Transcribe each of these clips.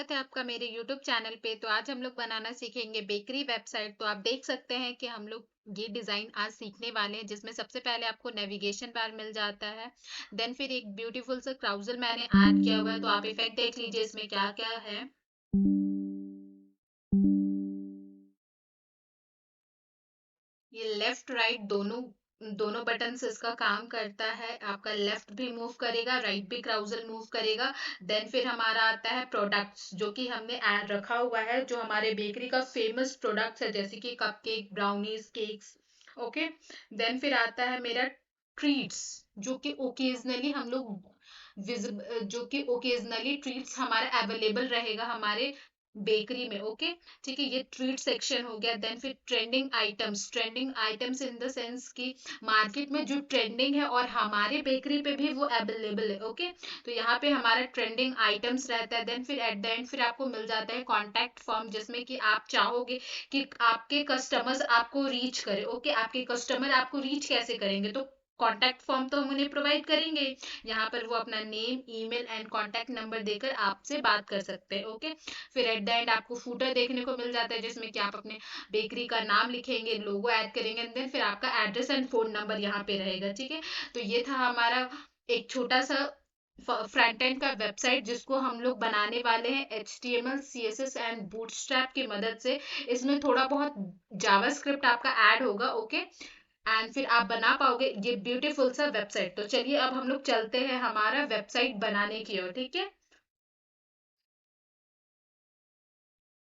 स्वागत है आपका मेरे YouTube चैनल पे। तो आज हम लोग बनाना सीखेंगे बेकरी वेबसाइट। तो आप देख सकते हैं कि हम लोग ये डिज़ाइन आज सीखने वाले हैं, जिसमें सबसे पहले आपको नेविगेशन बार मिल जाता है। देन फिर एक ब्यूटीफुल सा क्राउजल मैंने ऐड किया हुआ है। तो आप इफेक्ट देख लीजिए इसमें क्या क्या है। ये लेफ्ट राइट दोनों दोनों बटन से इसका काम करता है। आपका लेफ्ट भी मूव करेगा, राइट भी क्राउजल मूव करेगा। देन फिर हमारा आता है प्रोडक्ट्स, जो कि हमने ऐड रखा हुआ है, जो हमारे बेकरी का फेमस प्रोडक्ट्स है, जैसे कि cupcake, brownies, cakes. Okay. Then फिर आता है मेरा ट्रीट्स, जो कि ओकेजनली हम लोग जो कि ओकेजनली ट्रीट्स हमारा अवेलेबल रहेगा हमारे बेकरी में। ओके। ठीक है, ये ट्रीट सेक्शन हो गया। देन फिर trending items in the sense कि मार्केट में जो ट्रेंडिंग है और हमारे बेकरी पे भी वो अवेलेबल है। ओके। तो यहाँ पे हमारा ट्रेंडिंग आइटम्स रहता है। देन फिर एट द एंड फिर आपको मिल जाता है कॉन्टैक्ट फॉर्म, जिसमें कि आप चाहोगे कि आपके कस्टमर्स आपको रीच करे। ओके। आपके कस्टमर आपको रीच कैसे करेंगे, तो कॉन्टैक्ट फॉर्म तो हम उन्हें प्रोवाइड करेंगे। यहाँ पर वो अपना name, email and contact number देकर आपसे बात कर सकते हैं। ओके। फिर एट द एंड आपको फूटर देखने को मिल जाता है, जिसमें कि आप अपने बेकरी का नाम लिखेंगे, लोगो ऐड करेंगे, एंड देन फिर आपका एड्रेस एंड फोन नंबर यहाँ पे रहेगा। ठीक है। तो ये था हमारा एक छोटा सा फ्रंट एंड का वेबसाइट, जिसको हम लोग बनाने वाले हैं HTML, CSS एंड बूटस्ट्रैप की मदद से। इसमें थोड़ा बहुत जावास्क्रिप्ट आपका ऐड होगा। ओके। एंड फिर आप बना पाओगे ये ब्यूटीफुल सा वेबसाइट। तो चलिए अब हम लोग चलते हैं हमारा वेबसाइट बनाने की ओर। ठीक है।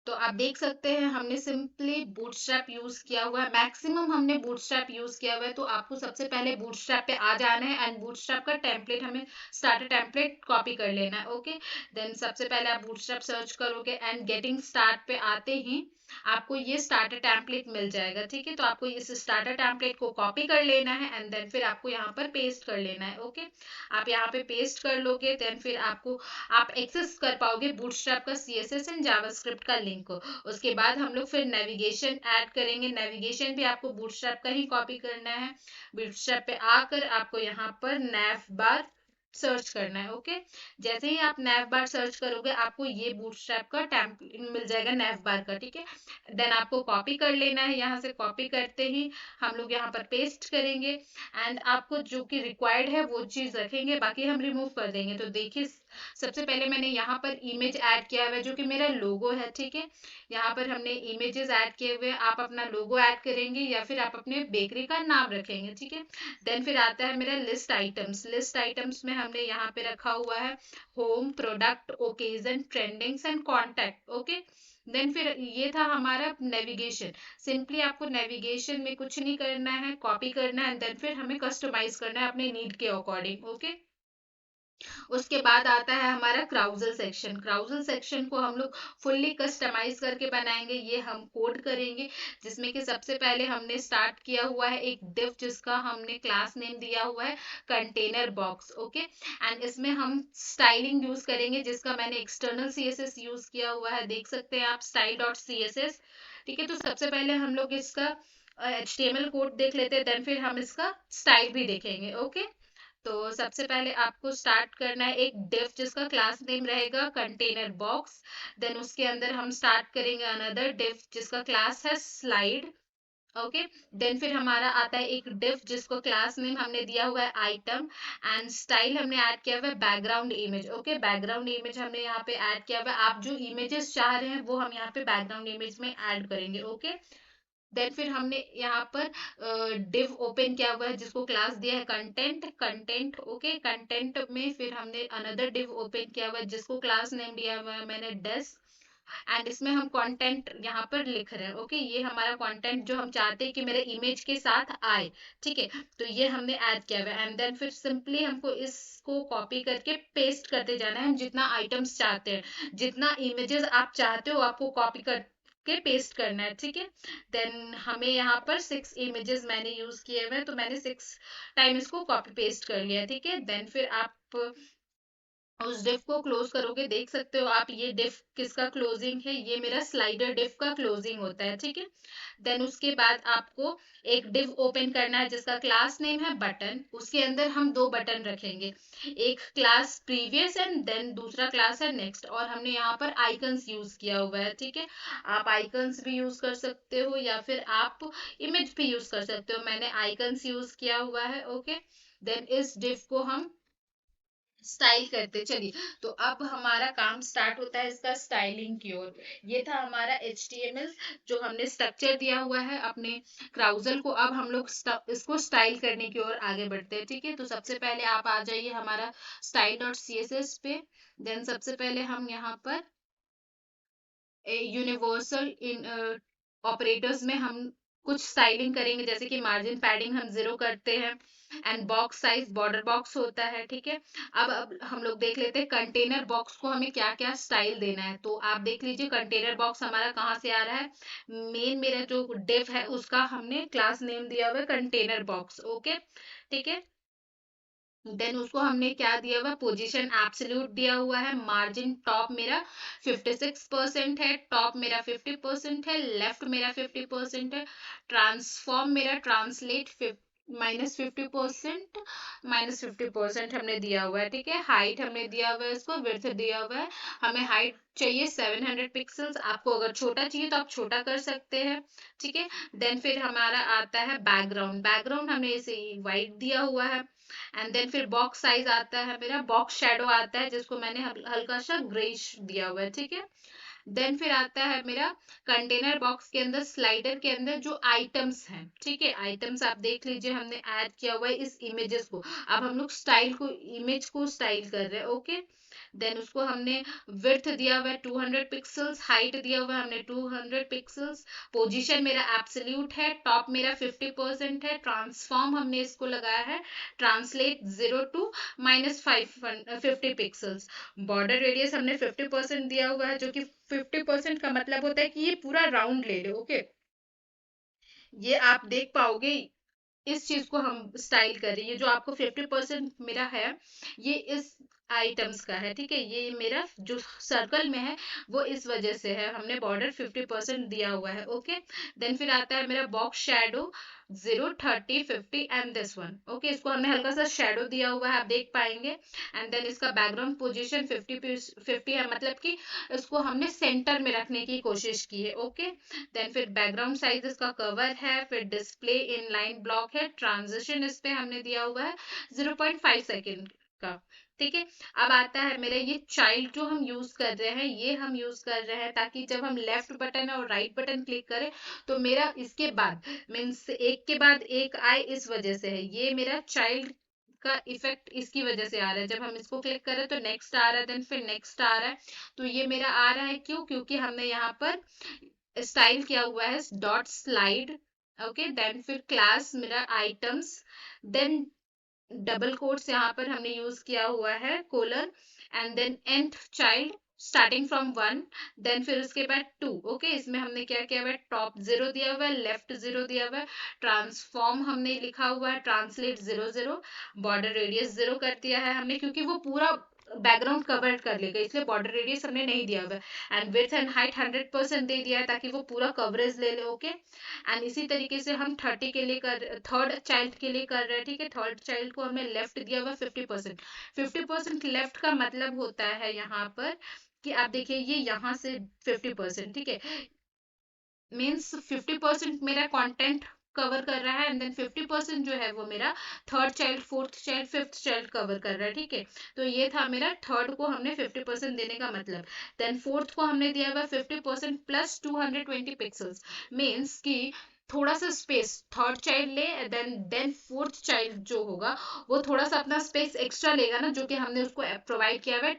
तो आप देख सकते हैं हमने सिंपली बूटस्ट्रैप यूज किया हुआ है, मैक्सिमम हमने बूटस्ट्रैप यूज किया हुआ है। तो आपको सबसे पहले बूटस्ट्रैप पे आ जाना है एंड बूटस्ट्रैप का टेम्पलेट हमें स्टार्टर टेम्पलेट कॉपी कर लेना है। ओके। देन सबसे पहले आप बूटस्ट्रैप सर्च करोगे एंड गेटिंग स्टार्ट पे आते ही आपको ये स्टार्टर टेम्पलेट मिल जाएगा। ठीक है। तो आपको इस स्टार्टर टेम्पलेट को कॉपी कर लेना है एंड देन फिर आपको यहाँ पर पेस्ट कर लेना है। ओके। आप यहाँ पे पेस्ट कर लोगे, देन फिर आपको आप एक्सेस कर पाओगे बूटस्ट्रैप का CSS एंड जावास्क्रिप्ट का लिंक को। उसके बाद हम लोग फिर नेविगेशन ऐड करेंगे। नेविगेशन भी आपको बूटस्ट्रैप का ही कॉपी करना है। बूटस्ट्रैप पे आकर आपको यहाँ पर नैव बार सर्च करना है। ओके। जैसे ही आप नैव बार सर्च करोगे, आपको ये बूटस्ट्रैप का टेम्पलेट मिल जाएगा नैव बार का। ठीक है। देन आपको कॉपी कर लेना है। यहाँ से कॉपी करते ही हम लोग यहाँ पर पेस्ट करेंगे एंड आपको जो कि रिक्वायर्ड है वो चीज रखेंगे, बाकी हम रिमूव कर देंगे। तो देखिए, सबसे पहले मैंने यहाँ पर इमेज ऐड किया हुआ है, जो कि मेरा लोगो है। ठीक है। यहाँ पर हमने इमेजेस ऐड किए हुए हैं। आप अपना लोगो ऐड करेंगे या फिर आप अपने बेकरी का नाम रखेंगे। ठीक है। देन फिर आता है मेरा लिस्ट आइटम्स। लिस्ट आइटम्स में हमने यहाँ पे रखा हुआ है home, product, occasion, trendings and contact. Okay. Then फिर ये था हमारा नेविगेशन। सिंपली आपको नेविगेशन में कुछ नहीं करना है, कॉपी करना है, देन फिर हमें कस्टमाइज करना है अपने नीड के अकॉर्डिंग। ओके। उसके बाद आता है हमारा क्राउजल सेक्शन। क्राउजल सेक्शन को हम लोग फुल्ली कस्टमाइज करके बनाएंगे। ये हम कोड करेंगे, जिसमें कि सबसे पहले हमने स्टार्ट किया हुआ है एक डिव, जिसका हमने क्लास नेम दिया हुआ है कंटेनर बॉक्स। ओके। एंड इसमें हम स्टाइलिंग यूज करेंगे, जिसका मैंने एक्सटर्नल CSS यूज किया हुआ है, देख सकते हैं आप, style.css। ठीक है। तो सबसे पहले हम लोग इसका HTML कोड देख लेते हैं, देन फिर हम इसका स्टाइल भी देखेंगे। ओके। तो सबसे पहले आपको स्टार्ट करना है एक डिव, जिसका क्लास नेम रहेगा कंटेनर बॉक्स। देन उसके अंदर हम स्टार्ट करेंगे अनदर डिव, जिसका क्लास है स्लाइड। ओके। देन फिर हमारा आता है एक डिव, जिसको क्लास नेम हमने दिया हुआ है आइटम, एंड स्टाइल हमने ऐड किया हुआ है background image. Okay. Background image हमने यहाँ पे ऐड किया हुआ है। आप जो इमेजेस चाह रहे हैं वो हम यहाँ पे बैकग्राउंड इमेज में ऐड करेंगे। ओके। देन फिर हमने यहाँ पर डिव ओपन किया हुआ है, जिसको क्लास दिया है कंटेंट। ओके। कंटेंट में फिर हमने अनदर डिव ओपन किया हुआ है, जिसको क्लास नेम दिया हुआ है मैंने डेस्क। एंड इसमें हम कंटेंट यहाँ पर लिख रहे हैं। ओके। ये हमारा कंटेंट जो हम चाहते हैं कि मेरे इमेज के साथ आए। ठीक है। तो ये हमने ऐड किया हुआ है एंड देन फिर सिंपली हमको इसको कॉपी करके पेस्ट करते जाना है। हम जितना आइटम्स चाहते हैं, जितना इमेजेस आप चाहते हो, आपको कॉपी कर के पेस्ट करना है। ठीक है। देन हमें यहाँ पर 6 इमेजेस मैंने यूज किए हुए हैं, तो मैंने 6 टाइम इसको कॉपी पेस्ट कर लिया। ठीक है। देन फिर आप उस डिफ को क्लोज करोगे, देख सकते हो आप ये डिफ किसका क्लोजिंग है, ये मेरा स्लाइडर डिफ का क्लोजिंग होता है, ठीक है। देन उसके बाद आपको एक डिव ओपन करना है जिसका क्लास नेम है बटन। उसके अंदर हम दो बटन रखेंगे, एक क्लास प्रीवियस एंड देन दूसरा क्लास है नेक्स्ट। और हमने यहाँ पर आइकन्स यूज किया हुआ है, ठीक है। आप आइकन्स भी यूज कर सकते हो या फिर आप इमेज भी यूज कर सकते हो, मैंने आइकन्स यूज किया हुआ है, ओके। देन इस डिव को हम स्टाइल करते चलिए। तो अब हमारा काम स्टार्ट होता है इसका स्टाइलिंग की ओर। ये था हमारा HTML जो हमने स्ट्रक्चर दिया हुआ है अपने क्राउजल को। अब हम लोग इसको स्टाइल करने की ओर आगे बढ़ते हैं, ठीक है। तो सबसे पहले आप आ जाइए हमारा style.css पे। देन सबसे पहले हम यहाँ पर यूनिवर्सल इन ऑपरेटर्स में हम कुछ स्टाइलिंग करेंगे, जैसे कि मार्जिन पैडिंग हम 0 करते हैं and box size border box होता है, ठीक है। अब हम लोग देख लेते हैं कंटेनर बॉक्स को हमें क्या क्या स्टाइल देना है। तो आप देख लीजिए कंटेनर बॉक्स हमारा कहाँ से आ रहा है, मेन मेरा जो डिव है उसका हमने क्लास नेम दिया हुआ है कंटेनर बॉक्स, ओके, ठीक है। देन उसको हमने क्या दिया हुआ, पोजीशन एब्सोल्यूट दिया हुआ है। मार्जिन टॉप मेरा 56% है, टॉप मेरा 50% है, लेफ्ट मेरा 50% है। ट्रांसफॉर्म मेरा ट्रांसलेट -50%, -50% हमने दिया हुआ है, ठीक है। हाइट हमने दिया हुआ है, इसको विड्थ दिया हुआ है। हमें हाइट चाहिए 700 पिक्सल्स, आपको अगर छोटा चाहिए तो आप छोटा कर सकते हैं, ठीक है। देन फिर हमारा आता है बैकग्राउंड, बैकग्राउंड हमने इसे व्हाइट दिया हुआ है। एंड देन फिर बॉक्स साइज आता है मेरा, बॉक्स शेडो आता है जिसको मैंने हल्का सा ग्रेइश दिया हुआ है, ठीक है। देन फिर आता है मेरा कंटेनर बॉक्स के अंदर स्लाइडर के अंदर जो आइटम्स हैं, ठीक है। आइटम्स आप देख लीजिए हमने ऐड किया हुआ है इस इमेजेस को। अब हम लोग स्टाइल को, इमेज को स्टाइल कर रहे हैं, ओके। देन उसको हमने विड्थ दिया हुआ है 200 पिक्सल्स, हाइट दिया हुआ है हमने 200 पिक्सल्स। पोजीशन मेरा एब्सोल्यूट है, टॉप मेरा 50% है। ट्रांसफॉर्म हमने इसको लगाया है translate 0 to -50 pixels. Border radius हमने 50% दिया हुआ है, जो कि 50% का मतलब होता है कि ये पूरा राउंड ले लो, ओके। ये आप देख पाओगे, इस चीज को हम स्टाइल कर रही है। जो आपको 50% मेरा है ये इस आइटम्स का है, ठीक है। ये मेरा जो सर्कल में है वो इस वजह से है, हमने बॉर्डर 50% दिया हुआ है, ओके। देन फिर आता है मेरा box shadow 0, 30, 50 and this one, okay. इसको हमने हल्का सा शेडो दिया हुआ है, आप देख पाएंगे। एंड देन इसका बैकग्राउंड पोजीशन 50 है, मतलब कि इसको हमने सेंटर में रखने की कोशिश की है, ओके। देन फिर बैकग्राउंड साइज इसका कवर है, फिर डिस्प्ले इन लाइन ब्लॉक है, ट्रांजिशन इस पे हमने दिया हुआ है 0.5 सेकेंड का, ठीक है। अब आता है मेरा ये चाइल्ड जो हम यूज कर रहे हैं, ये हम यूज कर रहे हैं ताकि जब हम लेफ्ट बटन और राइट बटन क्लिक करें तो मेरा इसके बाद मीन्स एक के बाद एक आए, इस वजह से है ये मेरा चाइल्ड का इफेक्ट, इसकी वजह से आ रहा है। जब हम इसको क्लिक करें तो नेक्स्ट आ रहा है, देन फिर नेक्स्ट आ रहा है। तो ये मेरा आ रहा है क्यों, क्योंकि हमने यहाँ पर स्टाइल किया हुआ है डॉट स्लाइड, ओके। देन फिर क्लास मेरा आइटम्स, देन डबल कोट्स यहाँ पर हमने यूज किया हुआ है colon, and then and child starting from 1, then फिर उसके बाद 2, ओके। इसमें हमने क्या किया हुआ है, टॉप 0 दिया हुआ है, लेफ्ट 0 दिया हुआ है। ट्रांसफॉर्म हमने लिखा हुआ है ट्रांसलेट 0, 0। बॉर्डर रेडियस 0 कर दिया है हमने, क्योंकि वो पूरा बैकग्राउंड कवर कर लेगा, इसलिए बॉर्डर रेडियस हमने नहीं दिया हुआ है। एंड विड्थ एंड हाइट 100% दे दिया है ताकि वो पूरा कवरेज ले ले, ओके। एंड इसी तरीके से हम 30 के लिए कर, थर्ड चाइल्ड के लिए कर रहे हैं, ठीक है। थर्ड चाइल्ड को हमने लेफ्ट दिया हुआ 50%। 50% लेफ्ट का मतलब होता है यहाँ पर कि आप देखिए ये यहाँ से 50%, ठीक है। मीन्स 50% मेरा कंटेंट कवर कर रहा है, एंड देन 50% जो है वो मेरा third child, fourth child, fifth child cover कर रहा है, ठीक है। तो ये था मेरा थर्ड को हमने 50% देने का मतलब। देन फोर्थ को हमने दिया हुआ 50% प्लस 220 पिक्सल्स, मीन्स कि थोड़ा सा स्पेस थर्ड चाइल्ड ले, देन फोर्थ चाइल्ड जो होगा वो थोड़ा सा अपना स्पेस एक्स्ट्रा लेगा ना, जो कि हमने उसको प्रोवाइड किया हुआ है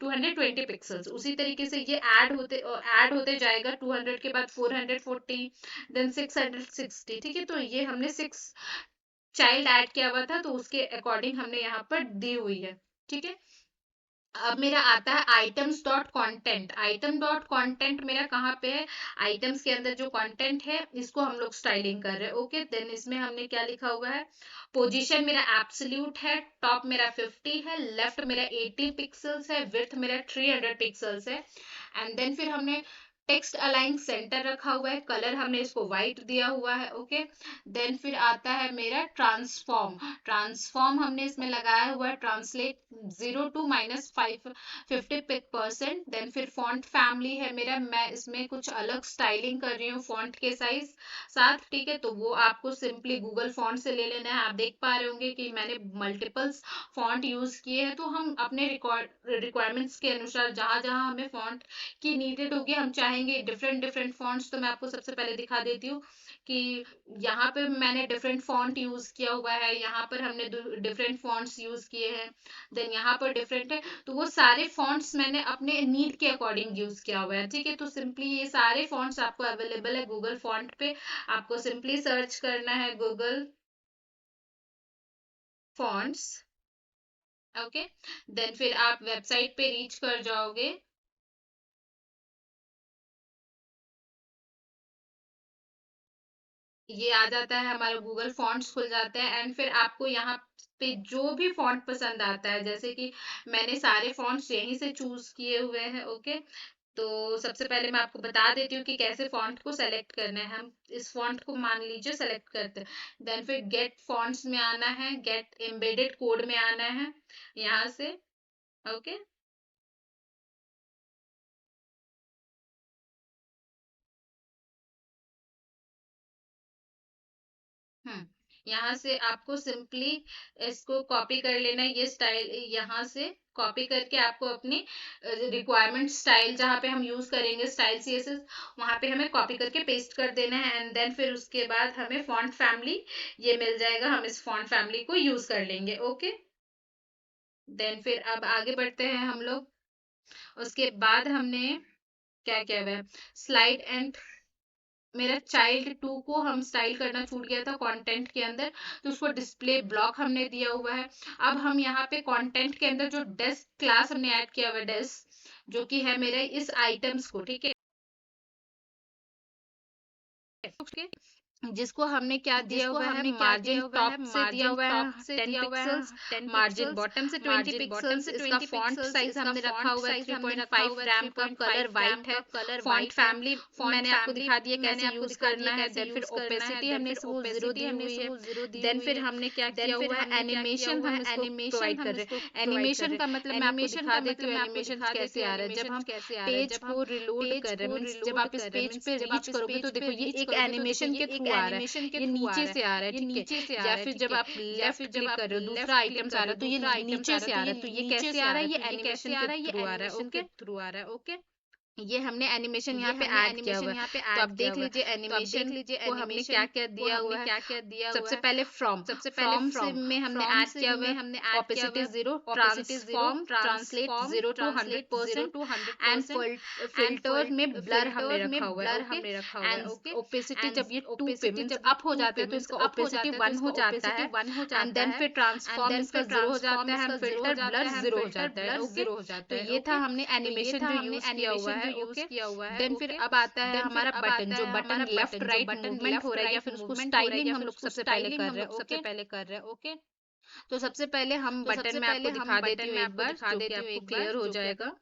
220 पिक्सल्स। उसी तरीके से ये ऐड होते जाएगा, 200 के बाद 440, देन 660, ठीक है। तो ये हमने 6 चाइल्ड ऐड किया हुआ था, तो उसके अकॉर्डिंग हमने यहाँ पर दी हुई है, ठीक है। अब मेरा आता है items dot content. Item dot content मेरा कहाँ पे है, आइटम्स के अंदर जो कंटेंट है इसको हम लोग स्टाइलिंग कर रहे हैं। ओके, देन इसमें हमने क्या लिखा हुआ है, पोजीशन मेरा एब्सोल्यूट है, टॉप मेरा 50 है, लेफ्ट मेरा 80 पिक्सल्स है, विड्थ मेरा 300 पिक्सल्स है। एंड देन फिर हमने टेक्स्ट अलाइन सेंटर रखा हुआ है, कलर हमने इसको व्हाइट दिया हुआ है। ओके, देन फिर आता है मेरा ट्रांसफॉर्म। ट्रांसफॉर्म हमने इसमें लगाया हुआ है ट्रांसलेट 0 to -50%। देन फिर फॉन्ट फैमिली है मेरा, मैं इसमें कुछ अलग स्टाइलिंग कर रही हूँ फॉन्ट के साइज साथ, ठीक है। तो वो आपको सिंपली गूगल फॉन्ट से ले लेना है। आप देख पा रहे होंगे कि मैंने मल्टीपल्स फॉन्ट यूज किए हैं, तो हम अपने रिक्वायरमेंट्स के अनुसार जहां जहां हमें फॉन्ट की नीडेड होगी, हम चाहेंगे डिफरेंट डिफरेंट फॉन्ट्स। तो मैं आपको सबसे पहले दिखा देती हूँ कि यहाँ पे मैंने डिफरेंट फॉन्ट यूज किया हुआ है, यहाँ पर हमने डिफरेंट फॉन्ट्स यूज किए हैं, देन यहाँ पर डिफरेंट है। तो वो सारे फॉन्ट्स मैंने अपने नीड के अकॉर्डिंग यूज किया हुआ है, ठीक है। तो सिंपली ये सारे फॉन्ट्स आपको अवेलेबल है गूगल फॉन्ट पे, आपको सिंपली सर्च करना है गूगल फॉन्ट्स। ओके, देन फिर आप वेबसाइट पे रीच कर जाओगे। ये आ जाता है, हमारा गूगल फॉन्ट्स खुल जाता है। एंड फिर आपको यहाँ पे जो भी फॉन्ट पसंद आता है, जैसे कि मैंने सारे फॉन्ट्स यहीं से चूज किए हुए हैं। ओके, तो सबसे पहले मैं आपको बता देती हूँ कि कैसे फॉन्ट को सेलेक्ट करना है। हम इस फॉन्ट को मान लीजिए सेलेक्ट करते हैं, देन फिर गेट फॉन्ट्स में आना है, गेट एम्बेडेड कोड में आना है यहाँ से। ओके, हम्म, यहाँ से आपको सिंपली इसको कॉपी कर लेना है, ये स्टाइल यहाँ से कॉपी करके आपको अपनी रिक्वायरमेंट स्टाइल जहाँ पे हम यूज करेंगे स्टाइल सीएसएस, वहां पे हमें कॉपी करके पेस्ट कर देना है। एंड देन फिर उसके बाद हमें फॉन्ट फैमिली ये मिल जाएगा, हम इस फॉन्ट फैमिली को यूज कर लेंगे। ओके, देन फिर अब आगे बढ़ते हैं हम लोग। उसके बाद हमने क्या किया हुआ है, स्लाइड एंड मेरा चाइल्ड 2 को हम स्टाइल करना छूट गया था कंटेंट के अंदर, तो उसको डिस्प्ले ब्लॉक हमने दिया हुआ है। अब हम यहाँ पे कंटेंट के अंदर जो डेस्क क्लास हमने ऐड किया हुआ है, डेस्क जो कि है मेरे इस आइटम्स को, ठीक है, जिसको हमने क्या दिया हुआ है, मार्जिन टॉप से दिया हुआ है 10 पिक्सल्स, मार्जिन बॉटम से 20 पिक्सल्स। इसका फॉन्ट साइज हमने रखा हुआ है 3.5 रैम का, कलर वाइट है, फॉन्ट फैमिली मैंने आपको दिखा दिया कैसे यूज करना है। देन फिर ओपेसिटी हमने इसको 0 दी हुई है। देन फिर हमने क्या किया हुआ है, एनिमेशन हम इसको प्रोवाइड कर रहे हैं। एनिमेशन का मतलब मैं आपको दिखा देती हूँ एनिमेशन कैसे आ रहा है। जब हम पेज को रिलोड कर रहे हैं, मीन्स जब आप इस पेज पे रीच करोगे तो देखो ये एक एनिमेशन के थ्रू आ रहा है, ये नीचे से आ रहा है, ठीक है। या फिर जब आप लेफ्ट क्लिक कर रहे हो दूसरा आइटम्स आ रहा है तो ये नीचे से आ रहा है, तो ये कैसे आ रहा है, ये एनिमेशन के थ्रू आ रहा है। ओके, ये हमने एनिमेशन यहाँ पे ऐड किया हुआ है। तो आप देख लीजिए एनिमेशन को हमने क्या क्या दिया हुआ है। सबसे पहले फ्रॉम, फ्रॉम से में हमने ऐड किया हुआ है opacity 0, transform translate 0 to 100%, and filter में ब्लर हमने रखा हुआ है। ओके, एंड ओपेसिटी जब ये 2 पे मींस अप हो जाते हैं तो इसका ओपेसिटी 1 हो जाता है, एंड देन फिर ट्रांसफॉर्म इसका 0 हो जाता है, एंड फिल्टर ब्लर 0 हो जाता है। ओके, तो ये था हमने एनिमेशन जो यूज किया हुआ है। ओके, देन फिर अब आता है हमारा बटन, जो बटन लेफ्ट राइट मूवमेंट हो रहा है या फिर उसको स्टाइलिंग हम लोग सबसे पहले कर रहे हैं। ओके, तो सबसे पहले हम बटन में आपको दिखा देती हूँ एक बार, जो कि आपको क्लियर हो जाएगा।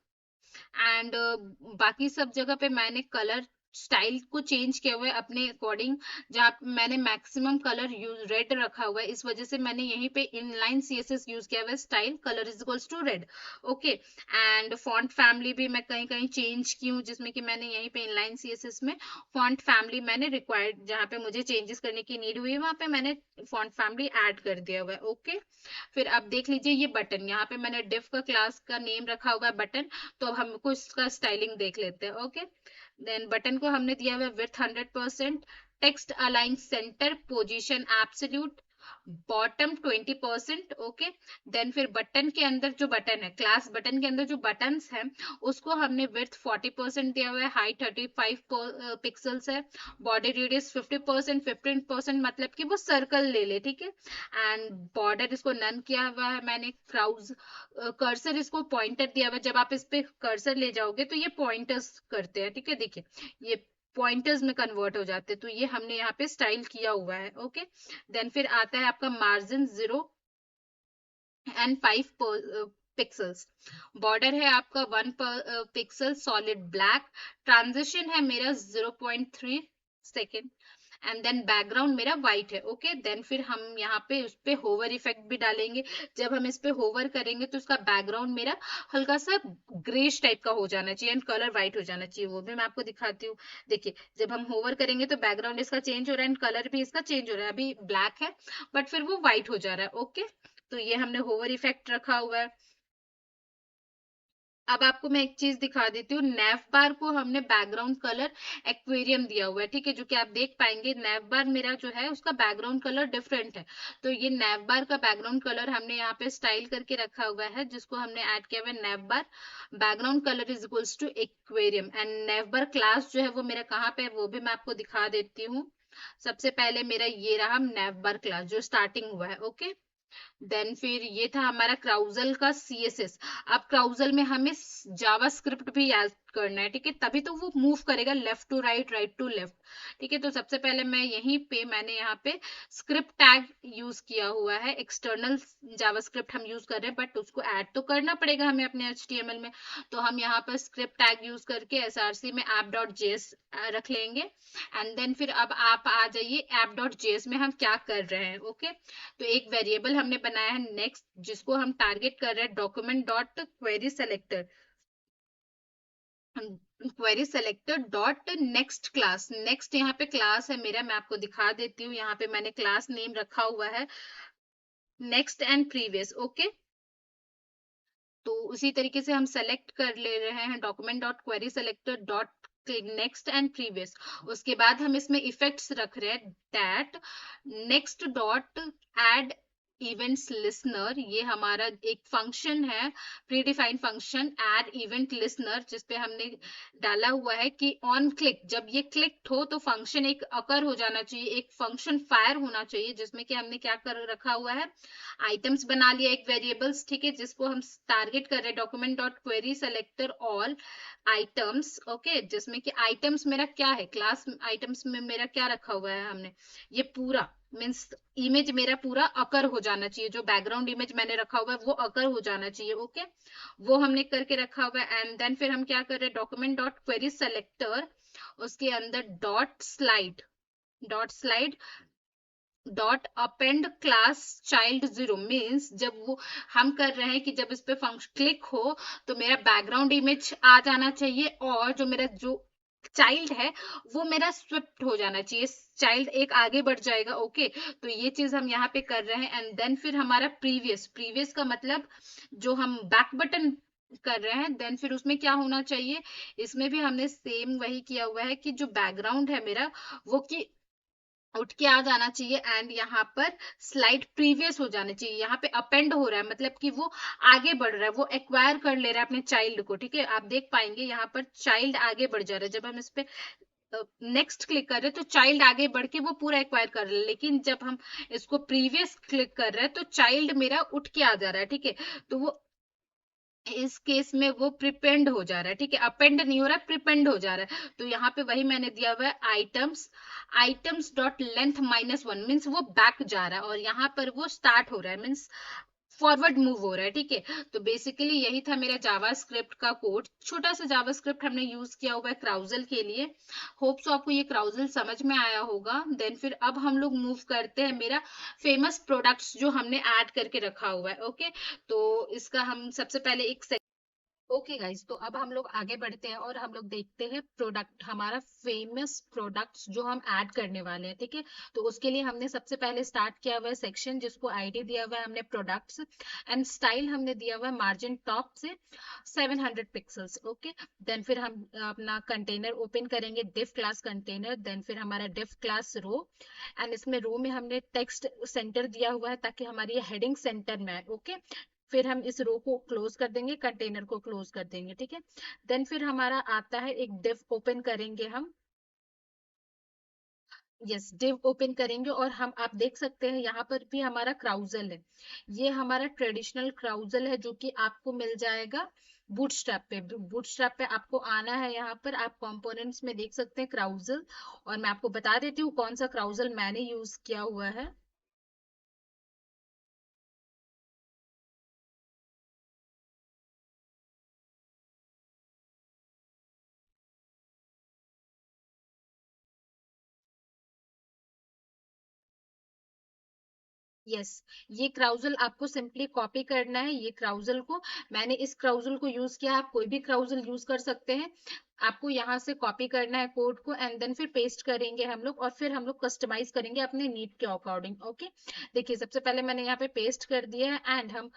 एंड बाकी सब जगह पे मैंने कलर स्टाइल को चेंज किया हुआ है अपने अकॉर्डिंग। जहाँ पे मैंने मैक्सिमम कलर यूज रेड रखा हुआ है, इस वजह से मैंने यहीं पे इनलाइन सीएसएस यूज किया हुआ है, style colour is equals to red. Okay, and font family भी मैं कहीं कहीं चेंज की हूँ, जिसमें कि मैंने यहीं पे इनलाइन सीएसएस में फॉन्ट फैमिली मैंने रिक्वायर्ड जहाँ पे मुझे चेंजेस करने की नीड हुई है वहां पे मैंने फॉन्ट फैमिली ऐड कर दिया हुआ है। ओके, फिर अब देख लीजिए ये बटन, यहाँ पे मैंने डिफ का क्लास का नेम रखा हुआ है बटन। तो अब हमको इसका स्टाइलिंग देख लेते हैं। ओके, देन बटन को हमने दिया हुआ है with 100%, text align centre, position absolute, bottom 20%, okay. Then फिर बटन के अंदर जो बटन है, क्लास बटन के अंदर जो बटन्स हैं उसको हमने विड्थ 40% दिया हुआ है, हाइट 35 पिक्सल्स है, बॉर्डर रेडियस 50%, 15% मतलब कि वो सर्कल ले ले, ठीक है। एंड बॉर्डर इसको नन किया हुआ है मैंने, क्राउज कर्सर इसको पॉइंटर दिया हुआ है, जब आप इस पे कर्सर ले जाओगे तो ये पॉइंटर्स करते हैं, ठीक है। देखिए ये पॉइंटर्स में कन्वर्ट हो जाते हैं, तो ये हमने यहाँ पे स्टाइल किया हुआ है, ओके। देन फिर आता है आपका मार्जिन 0 and 5 पिक्सल्स, बॉर्डर है आपका 1 पिक्सल सॉलिड ब्लैक, ट्रांजिशन है मेरा 0.3 सेकेंड, एंड देन बैकग्राउंड मेरा व्हाइट है, ओके। देन फिर हम यहाँ पे उस पे होवर इफेक्ट भी डालेंगे, जब हम इस पे होवर करेंगे तो उसका बैकग्राउंड मेरा हल्का सा ग्रेश टाइप का हो जाना चाहिए एंड कलर व्हाइट हो जाना चाहिए, वो भी मैं आपको दिखाती हूँ। देखिए जब हम होवर करेंगे तो बैकग्राउंड इसका चेंज हो रहा है एंड कलर भी इसका चेंज हो रहा है, अभी ब्लैक है बट फिर वो व्हाइट हो जा रहा है, ओके। तो ये हमने होवर इफेक्ट रखा हुआ है। अब आपको मैं एक चीज दिखा देती हूँ, नेव बार को हमने बैकग्राउंड कलर एक्वेरियम दिया हुआ है, ठीक है, जो कि आप देख पाएंगे नेव बार मेरा जो है उसका बैकग्राउंड कलर डिफरेंट है। तो ये नेव बार का बैकग्राउंड कलर हमने यहाँ पे स्टाइल करके रखा हुआ है, जिसको हमने ऐड किया हुआ है nav bar background colour is equals to aquarium. And nav bar class जो है वो मेरा कहाँ पे है वो भी मैं आपको दिखा देती हूँ। सबसे पहले मेरा ये रहा नेव बार क्लास जो स्टार्टिंग हुआ है, ओके। देन फिर ये था हमारा क्राउजल का CSS। अब क्राउजल में हमें जावा स्क्रिप्ट भी याद करना है, ठीक है, तभी तो वो मूव करेगा left to right, right to left, ठीक है। तो सबसे पहले मैं यहीं पे मैंने यहाँ पे स्क्रिप्ट टैग यूज किया हुआ है, एक्सटर्नल जावा स्क्रिप्ट हम यूज कर रहे हैं बट उसको ऐड तो करना पड़ेगा हमें अपने HTML में। तो हम यहाँ पर स्क्रिप्ट टैग यूज करके SRC में app.js रख लेंगे। एंड देन फिर अब आप आ जाइए app.js में हम क्या कर रहे हैं, ओके। तो एक वेरिएबल हमने बनाया है नेक्स्ट, जिसको हम टारगेट कर रहे हैं document dot query selector, query selector dot next class. Next यहाँ पे क्लास है मेरा, मैं आपको दिखा देती हूँ, यहाँ पे मैंने क्लास नेम रखा हुआ है नेक्स्ट एंड प्रीवियस, ओके। तो उसी तरीके से हम सेलेक्ट कर ले रहे हैं document dot query selector dot next and previous. उसके बाद हम इसमें इफेक्ट्स रख रहे हैं that next dot add events listener, ये हमारा एक फंक्शन है, pre defined function add event listener, जिसपे हमने डाला हुआ है कि ऑन क्लिक जब ये क्लिक हो तो फंक्शन एक अकर हो जाना चाहिए, एक फंक्शन फायर होना चाहिए, जिसमें कि हमने क्या कर रखा हुआ है, आइटम्स बना लिया एक वेरिएबल्स, ठीक है, जिसको हम टारगेट कर रहे हैं document dot query selector all items, okay. जिसमें कि आइटम्स मेरा क्या है, क्लास आइटम्स में मेरा क्या रखा हुआ है हमने, ये पूरा मीन्स इमेज मेरा पूरा अकर हो जाना चाहिए, जो बैकग्राउंड इमेज मैंने रखा हुआ है वो अकर हो जाना चाहिए, ओके। वो हमने करके रखा हुआ है। एंड देन फिर हम क्या कर रहे हैं डॉक्यूमेंट डॉट क्वेरी सेलेक्टर, उसके अंदर dot slide dot append class child 0, means जब वो हम कर रहे हैं कि जब इस पे फंक्शन क्लिक हो तो मेरा बैकग्राउंड इमेज आ जाना चाहिए और जो मेरा जो चाइल्ड है वो मेरा स्विफ्ट हो जाना चाहिए, चाइल्ड एक आगे बढ़ जाएगा, ओके। तो ये चीज हम यहाँ पे कर रहे हैं। एंड देन फिर हमारा प्रीवियस का मतलब जो हम बैक बटन कर रहे हैं, देन फिर उसमें क्या होना चाहिए, इसमें भी हमने सेम वही किया हुआ है कि जो बैकग्राउंड है मेरा वो कि उठ के आ जाना चाहिए एंड यहाँ पर स्लाइड प्रीवियस हो जाना चाहिए, यहाँ पे अपेंड हो रहा है मतलब कि वो आगे बढ़ रहा है, वो एक्वायर कर ले रहा है अपने चाइल्ड को, ठीक है। आप देख पाएंगे यहाँ पर चाइल्ड आगे बढ़ जा रहा है, जब हम इस पे नेक्स्ट क्लिक कर रहे हैं तो चाइल्ड आगे बढ़ के वो पूरा एक्वायर कर रहा है, लेकिन जब हम इसको प्रीवियस क्लिक कर रहे हैं तो चाइल्ड मेरा उठ के आ जा रहा है, ठीक है। तो वो इस केस में वो प्रिपेंड हो जा रहा है, ठीक है, अपेंड नहीं हो रहा है, प्रिपेंड हो जा रहा है। तो यहाँ पे वही मैंने दिया हुआ है आइटम्स डॉट लेंथ -1, मीन्स वो बैक जा रहा है और यहाँ पर वो स्टार्ट हो रहा है, मीन्स फॉरवर्ड मूव हो रहा है, ठीक है। तो बेसिकली यही था मेरा जावा स्क्रिप्ट का कोड, छोटा सा जावा स्क्रिप्ट हमने यूज किया हुआ है क्राउजल के लिए। होप सो आपको ये क्राउजल समझ में आया होगा। देन फिर अब हम लोग मूव करते हैं मेरा फेमस प्रोडक्ट्स जो हमने ऐड करके रखा हुआ है, ओके। तो इसका हम सबसे पहले एक ओके गाइस, तो अब हम लोग आगे बढ़ते हैं और हम लोग देखते हैं प्रोडक्ट, हमारा फेमस प्रोडक्ट्स जो हम ऐड करने वाले हैं, ठीक है। तो उसके लिए हमने सबसे पहले स्टार्ट किया हुआ है सेक्शन, जिसको आईडी दिया हुआ है हमने प्रोडक्ट्स, एंड स्टाइल हमने दिया हुआ है मार्जिन टॉप से 700 पिक्सल्स, ओके। देन फिर हम अपना कंटेनर ओपन करेंगे, डिफ क्लास कंटेनर, देन फिर हमारा डिफ क्लास रो, एंड इसमें रो में हमने टेक्स्ट सेंटर दिया हुआ है ताकि हमारी हेडिंग सेंटर में आए, ओके। फिर हम इस रो को क्लोज कर देंगे, कंटेनर को क्लोज कर देंगे, ठीक है। देन फिर हमारा आता है एक डिव ओपन करेंगे हम, यस डिव ओपन करेंगे, और हम आप देख सकते हैं यहाँ पर भी हमारा क्राउजल है। ये हमारा ट्रेडिशनल क्राउजल है जो कि आपको मिल जाएगा बूटस्ट्रैप पे। बूटस्ट्रैप पे आपको आना है, यहाँ पर आप कंपोनेंट्स में देख सकते हैं क्राउजल, और मैं आपको बता देती हूँ कौन सा क्राउजल मैंने यूज किया हुआ है। यस, ये क्राउजल आपको सिंपली कॉपी करना है, ये क्राउजल को मैंने इस क्राउजल को यूज किया, आप कोई भी क्राउजल यूज कर सकते हैं। आपको यहाँ से कॉपी करना है कोड को, एंड देन फिर पेस्ट करेंगे हम लोग, और फिर हम लोग कस्टमाइज करेंगे अपने नीड के अकॉर्डिंग, ओके। देखिए सबसे पहले मैंने यहाँ पे पेस्ट कर दिया है, एंड हम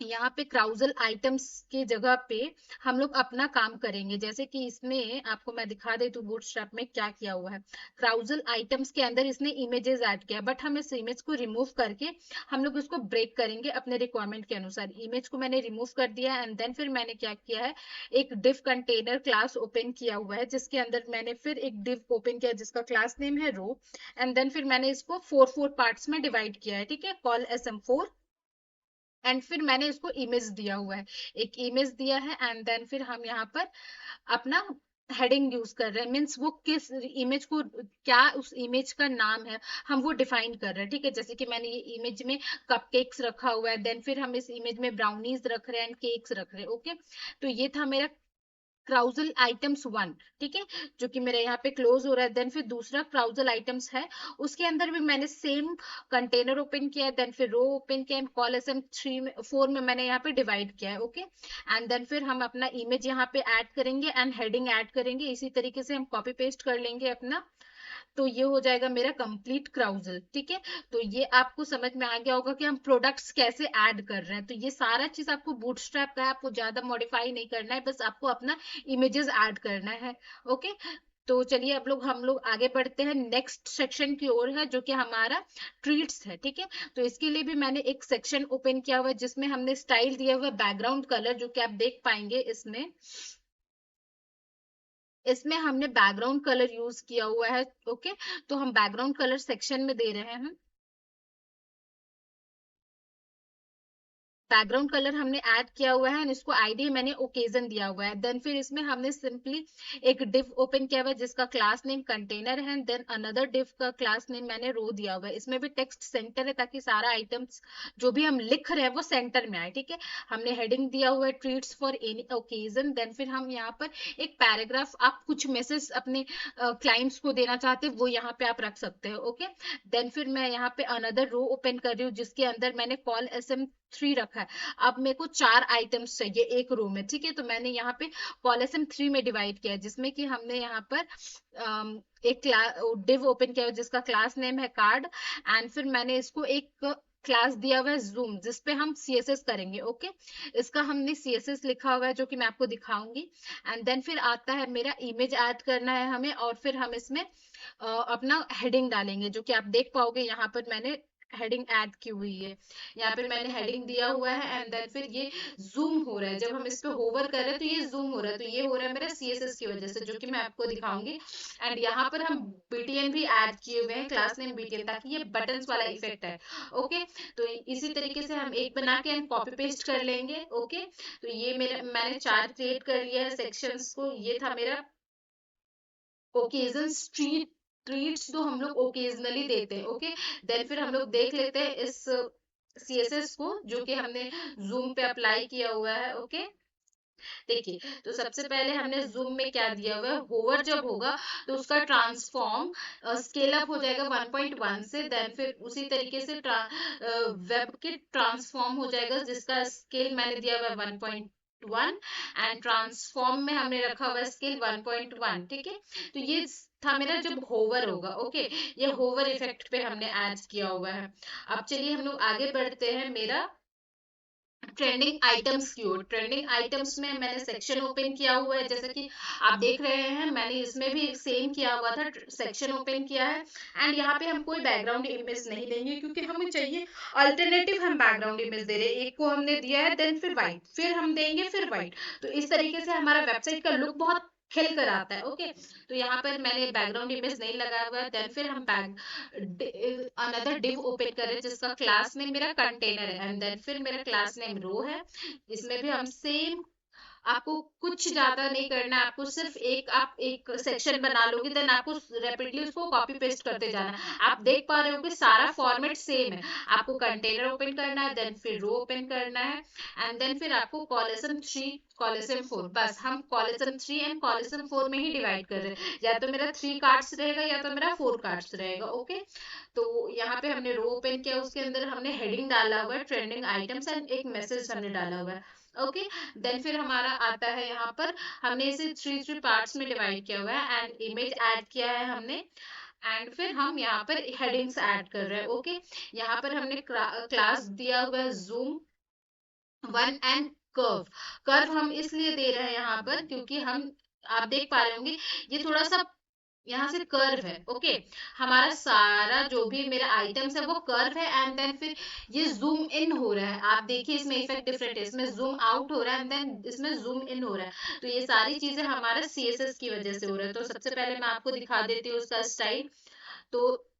यहाँ पे क्राउजल आइटम्स की जगह पे हम लोग अपना काम करेंगे। जैसे कि इसमें आपको मैं दिखा देती हूँ बूटस्ट्रैप में क्या किया हुआ है। क्राउजल आइटम्स के अंदर इसने इमेजेस ऐड किया, बट हम इस इमेज को रिमूव करके हम लोग इसको ब्रेक करेंगे अपने रिक्वायरमेंट के अनुसार। इमेज को मैंने रिमूव कर दिया, एंड देन फिर मैंने क्या किया है, एक डिव कंटेनर क्लास ओपन किया हुआ है, जिसके अंदर मैंने फिर एक डिव ओपन किया जिसका क्लास नेम है रो, एंड देन फिर मैंने इसको फोर फोर पार्ट्स में डिवाइड किया है, ठीक है, कॉल SM4। एंड फिर मैंने इसको इमेज दिया हुआ है, एक इमेज दिया है, एंड देन फिर हम यहाँ पर अपना हेडिंग यूज कर रहे हैं, मीन्स वो किस इमेज को, क्या उस इमेज का नाम है, हम वो डिफाइन कर रहे हैं, ठीक है। जैसे कि मैंने ये इमेज में कपकेक्स रखा हुआ है, देन फिर हम इस इमेज में ब्राउनीज रख रहे हैं एंड केक्स रख रहे हैं, ओके। तो ये था मेरा क्राउजल आइटम्स 1, ठीक है, जो कि मेरे यहाँ पे क्लोज हो रहा है। देन फिर दूसरा क्राउजल आइटम्स है, उसके अंदर भी मैंने सेम कंटेनर ओपन किया है, देन फिर रो ओपन किया है, कॉल SM3 में 4 में मैंने यहाँ पे डिवाइड किया है, ओके। एंड देन फिर हम अपना इमेज यहाँ पे ऐड करेंगे एंड हेडिंग ऐड करेंगे, इसी तरीके से हम कॉपी पेस्ट कर लेंगे अपना। तो ये हो जाएगा मेरा कंप्लीट क्राउजल, ठीक है। तो ये आपको समझ में आ गया होगा कि हम प्रोडक्ट्स कैसे ऐड कर रहे हैं। तो ये सारा चीज आपको बूटस्ट्रैप का है, आपको ज्यादा मॉडिफाई नहीं करना है, बस आपको अपना इमेजेस ऐड करना है, ओके। तो चलिए अब हम लोग आगे बढ़ते हैं, नेक्स्ट सेक्शन की ओर है जो कि हमारा ट्रीट्स है, ठीक है। तो इसके लिए भी मैंने एक सेक्शन ओपन किया हुआ है जिसमें हमने स्टाइल दिया हुआ है बैकग्राउंड कलर, जो कि आप देख पाएंगे इसमें। इसमें हमने बैकग्राउंड कलर यूज किया हुआ है, ओके। तो हम बैकग्राउंड कलर सेक्शन में दे रहे हैं, बैकग्राउंड कलर हमने ऐड किया हुआ है, एंड इसको आईडी मैंने ओकेजन दिया हुआ है। देन फिर इसमें हमने सिंपली एक डिव ओपन किया हुआ है जिसका क्लास नेम कंटेनर है, देन अनदर डिव का क्लास नेम मैंने रो दिया हुआ है। इसमें भी टेक्स्ट सेंटर है ताकि सारा आइटम्स जो भी हम लिख रहे हैं वो सेंटर में आए, ठीक है। हमने हेडिंग दिया हुआ है treats for any occasion. Then फिर हम यहाँ पर एक पैराग्राफ, आप कुछ मैसेज अपने क्लाइंट्स को देना चाहते हैं वो यहाँ पे आप रख सकते हो, ओके। देन फिर मैं यहाँ पे अनदर रो ओपन कर रही हूँ जिसके अंदर मैंने कॉल SM3 रखा है। अब मेरे को 4 आइटम्स चाहिए एक रो में, ठीक है। तो मैंने यहाँ पे कॉल SM3 में डिवाइड किया है, जिसमें कि हमने यहाँ पर एक डिव ओपन किया है जिसका क्लास नेम है कार्ड, एंड फिर मैंने इसको एक क्लास दिया हुआ है जूम, जिसपे हम CSS करेंगे, ओके। इसका हमने CSS लिखा हुआ है जो कि मैं आपको दिखाऊंगी। एंड देन फिर आता है मेरा इमेज ऐड करना है हमें, और फिर हम इसमें अपना हेडिंग डालेंगे, जो कि आप देख पाओगे यहाँ पर मैंने हेडिंग ऐड की हुई है। यहाँ पे मैंने हेडिंग दिया हुआ है, एंड देन फिर ये जूम हो रहा है, जब हम इस पे होवर कर रहे हैं तो ये जूम हो रहा है, तो ये हो रहा है मेरा CSS की वजह से, जो कि मैं आपको दिखाऊंगी। एंड यहाँ पर हम BTN भी ऐड किए हुए हैं, क्लास नेम BTN, ताकि ये बटन्स वाला इफेक्ट है, ओके। तो इसी तरीके से हम एक बना के कॉपी पेस्ट कर लेंगे, ओके। तो ये मेरा मैंने 4 क्रिएट कर लिया है सेक्शंस को। ये था मेरा ओकेजन स्ट्रीट ट्रीट्स जो हम लोग ओकेजनली देते हैं, ओके। देन फिर हम लोग देख लेते हैं इस CSS को जो कि हमने जूम पे अप्लाई किया हुआ है, ओके। देखिए, तो सबसे पहले हमने जूम में क्या दिया हुआ है, होवर जब होगा तो उसका ट्रांसफॉर्म स्केल अप हो जाएगा 1.1 से, देन फिर उसी तरीके से वेब के ट्रांसफॉर्म हो जाएगा जिसका स्केल मैंने दिया हुआ है 1.2 1 एंड ट्रांसफॉर्म में हमने रखा हुआ स्केल 1.1। ठीक है, तो ये था मेरा जब होवर होगा। ओके, ये होवर इफेक्ट पे हमने ऐड किया हुआ है। अब चलिए हम लोग आगे बढ़ते हैं। मेरा ट्रेंडिंग आइटम्स की ओर, ट्रेंडिंग आइटम्स में मैंने सेक्शन ओपन किया हुआ है, जैसे कि आप देख रहे हैं मैंने इसमें भी सेम किया हुआ था, सेक्शन ओपन किया है। एंड यहाँ पे हम कोई बैकग्राउंड इमेज नहीं देंगे क्योंकि हमें चाहिए अल्टरनेटिव, हम बैकग्राउंड इमेज दे रहे हैं। एक को हमने दिया है, देन फिर व्हाइट, फिर हम देंगे फिर व्हाइट। तो इस तरीके से हमारा वेबसाइट का लुक बहुत खिल कर आता है। ओके, तो यहाँ पर मैंने बैकग्राउंड इमेज नहीं लगाया हुआ है। देन फिर हम बैक अनदर डिव ओपन करें जिसका क्लास नेम मेरा कंटेनर है, एंड देन फिर मेरा क्लास नेम रो है। इसमें भी हम सेम, आपको कुछ ज्यादा नहीं करना है, आपको सिर्फ आप एक सेक्शन बना लोगे, देन आपको रैपिडली उसको कॉपी पेस्ट करते जाना है। आप देख पा रहे हो कि सारा फॉर्मेट सेम है। आपको कंटेनर ओपन करना है, देन फिर रो ओपन करना है, एंड देन फिर आपको कॉलम 3 कॉलम 4, बस हम कॉलम 3 एंड कॉलम 4 में ही डिवाइड कर रहे हैं। या तो मेरा 3 कार्ड्स रहेगा या तो मेरा 4 कार्ड्स रहेगा। ओके, तो यहाँ पे हमने रो ओपन किया, उसके अंदर हमने हेडिंग डाला हुआ है ट्रेंडिंग आइटम्स एंड एक मैसेज हमने डाला हुआ है। ओके, देन फिर हमारा आता है यहाँ पर, हमने इसे थ्री थ्री पार्ट्स में डिवाइड किया हुआ है एंड इमेज ऐड किया है हमने। एंड फिर हम यहाँ पर हेडिंग्स ऐड कर रहे हैं। ओके, यहाँ पर हमने क्लास दिया हुआ है जूम 1 एंड कर्व। कर्व हम इसलिए दे रहे हैं यहाँ पर क्योंकि हम, आप देख पा रहे होंगे ये थोड़ा सा यहाँ से कर्व है। ओके, हमारा सारा जो भी मेरा आइटम्स है वो कर्व है, एंड देन फिर ये जूम इन हो रहा है। आप देखिए इसमें इफेक्ट डिफरेंट है, इसमें जूम आउट हो रहा है एंड देन इसमें जूम इन हो रहा है। तो ये सारी चीजें हमारा सीएसएस की वजह से हो रहा है। तो सबसे पहले मैं आपको दिखा देती हूँ उसका स्टाइल। तो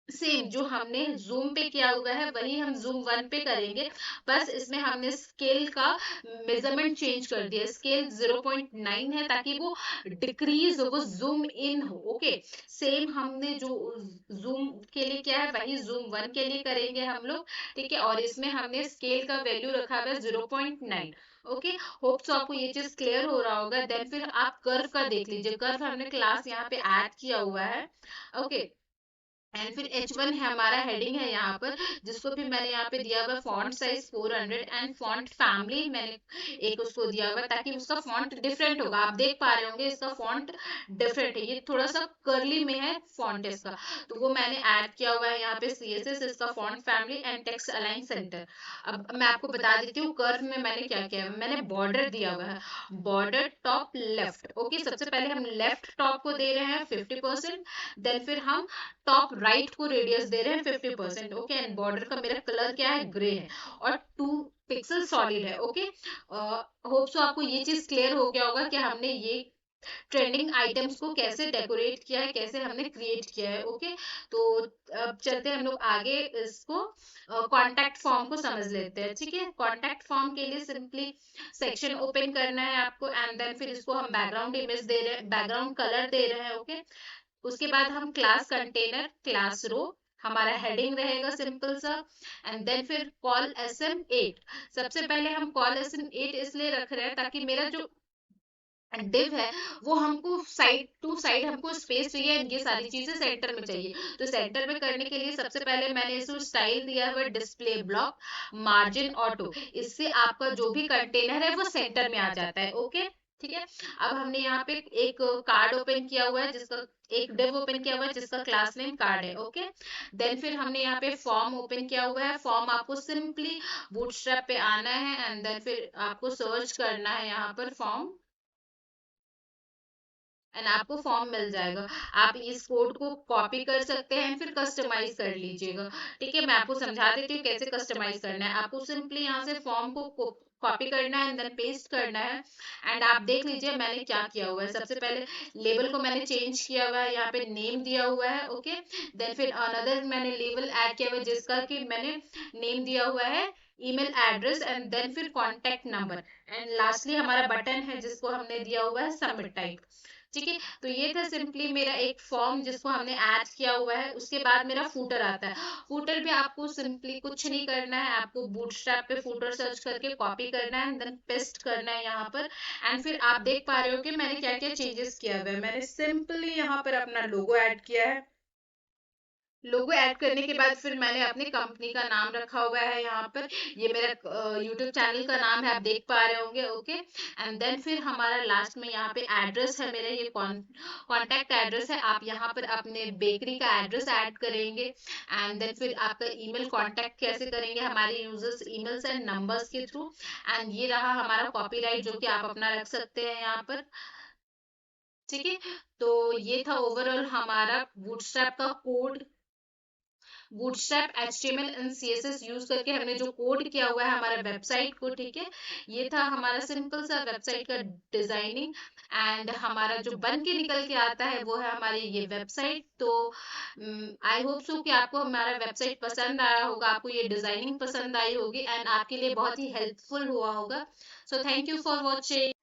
सेम जो हमने जूम पे किया हुआ है वही हम जूम 1 पे करेंगे, बस इसमें हमने स्केल का मेजरमेंट चेंज कर दिया। स्केल 0.9 है ताकि वो डिक्रीज हो, वो जूम इन हो। ओके, सेम हमने जो जूम के लिए किया है वही जूम 1 के लिए करेंगे हम लोग। ठीक है, और इसमें हमने स्केल का वैल्यू रखा हुआ है 0.9। ओके, होप सो आपको ये चीज क्लियर हो रहा होगा। देन फिर आप कर्व का देख लीजिए, कर्व हमने क्लास यहाँ पे ऐड किया हुआ है। ओके, एंड फिर H1 है हमारा हेडिंग है यहाँ पर, जिसको भी मैंने यहाँ पे दिया हुआ font size 400 and font family मैंने एक उसको दिया हुआ ताकि उसका फॉन्ट डिफरेंट होगा। आप देख पा रहे होंगे इसका फॉन्ट डिफरेंट है, ये थोड़ा सा कर्ली में है फॉन्ट इसका, तो वो मैंने ऐड किया हुआ है यहाँ पे CSS, इसका font family and text align centre. अब मैं आपको बता देती हूँ कर्व में मैंने क्या किया है। मैंने बॉर्डर दिया हुआ है, बॉर्डर टॉप लेफ्ट। ओके, सबसे पहले हम लेफ्ट टॉप को दे रहे हैं 50%, देन फिर हम टॉप राइट को रेडियस दे रहे हैं 50%। ओके, एंड बॉर्डर का मेरा कलर क्या है, ग्रे है, और 2 पिक्सल सॉलिड है। ओके, होप सो आपको ये चीज क्लियर हो गया होगा कि हमने ये ट्रेंडिंग आइटम्स को कैसे डेकोरेट किया है, कैसे हमने क्रिएट किया है। ओके, तो अब चलते हैं हम लोग आगे, इसको कॉन्टैक्ट फॉर्म को समझ लेते हैं। ठीक है, कॉन्टैक्ट फॉर्म के लिए सिंपली सेक्शन ओपन करना है आपको, एंड देन फिर इसको हम बैकग्राउंड इमेज दे रहे हैं, बैकग्राउंड कलर दे रहे हैं। ओके, उसके बाद हम क्लास कंटेनर, क्लास रो, हमारा हेडिंग रहेगा सिंपल सा, एंड देन फिर कॉल SM8। सबसे पहले हम कॉल SM8 इसलिए रख रहे हैं ताकि मेरा जो डिव है वो हमको साइड टू साइड हमको स्पेस चाहिए, ये सारी चीजें सेंटर में चाहिए। तो सेंटर में करने के लिए सबसे पहले मैंने इसको स्टाइल दिया हुआ डिस्प्ले ब्लॉक मार्जिन ऑटो, इससे आपका जो भी कंटेनर है वो सेंटर में आ जाता है। ओके, ठीक है, अब हमने यहाँ पे एक कार्ड ओपन किया हुआ है जिसका, एक डिव ओपन किया हुआ है जिसका क्लास नेम कार्ड है। ओके, देन फिर हमने यहाँ पे फॉर्म ओपन किया हुआ है। फॉर्म आपको सिंपली बूटस्ट्रैप पे आना है एंड देन फिर आपको सर्च करना है यहाँ पर फॉर्म, एंड आपको फॉर्म मिल जाएगा। आप इस कोड को कॉपी कर सकते हैं, फिर कस्टमाइज कर लीजिएगा। ठीक है, मैं आपको समझा देती हूँ कैसे कस्टमाइज करना है। आपको सिंपली यहाँ से फॉर्म को कॉपी करना है एंड देन पेस्ट करना है। एंड आप देख लीजिए मैंने क्या किया हुआ है। सबसे पहले लेबल को मैंने चेंज किया हुआ है, यहाँ पे नेम दिया हुआ है। ओके, देन फिर अनदर मैंने लेबल ऐड किया हुआ है जिसका कि मैंने नेम दिया हुआ है ईमेल एड्रेस, एंड देन फिर कॉन्टेक्ट नंबर, एंड लास्टली हमारा बटन है जिसको हमने दिया हुआ है सबमिट टाइप। ठीक है, तो ये था सिंपली मेरा एक फॉर्म जिसको हमने ऐड किया हुआ है। उसके बाद मेरा फूटर आता है। फूटर भी आपको सिंपली कुछ नहीं करना है, आपको बूटस्ट्रैप पे फूटर सर्च करके कॉपी करना है, देन पेस्ट करना है यहाँ पर। एंड फिर आप देख पा रहे हो कि मैंने क्या क्या चेंजेस किया हुआ है। मैंने सिंपली यहाँ पर अपना लोगो ऐड किया है, लोगो ऐड करने के बाद फिर मैंने अपनी कंपनी का नाम रखा हुआ है यहाँ पर। ये मेरा यूट्यूब चैनल का नाम है, आप देख पा रहे होंगे। ओके, एंड देन फिर हमारा लास्ट में यहाँ पे एड्रेस है मेरा, ये कॉन्टैक्ट एड्रेस है। आप यहाँ पर अपने बेकरी का एड्रेस ऐड करेंगे, एंड देन फिर आपका ईमेल कॉन्टैक्ट कैसे करेंगे हमारे यूजर्स ईमेल्स एंड नंबर्स के थ्रू। एंड ये रहा हमारा कॉपीराइट जो कि आप अपना रख सकते हैं यहाँ पर। ठीक है, तो ये था ओवरऑल हमारा बूटस्ट्रैप का code. Bootstrap HTML and CSS use करके हमने जो कोड किया हुआ है हमारा वेबसाइट को। ठीक है, ये था हमारा सिंपल सा वेबसाइट का डिजाइनिंग, एंड हमारा जो बन के निकल के आता है वो है हमारी ये वेबसाइट। तो आई होप सो कि आपको हमारा वेबसाइट पसंद आया होगा, आपको ये डिजाइनिंग पसंद आई होगी, एंड आपके लिए बहुत ही हेल्पफुल हुआ होगा। So thank you for watching.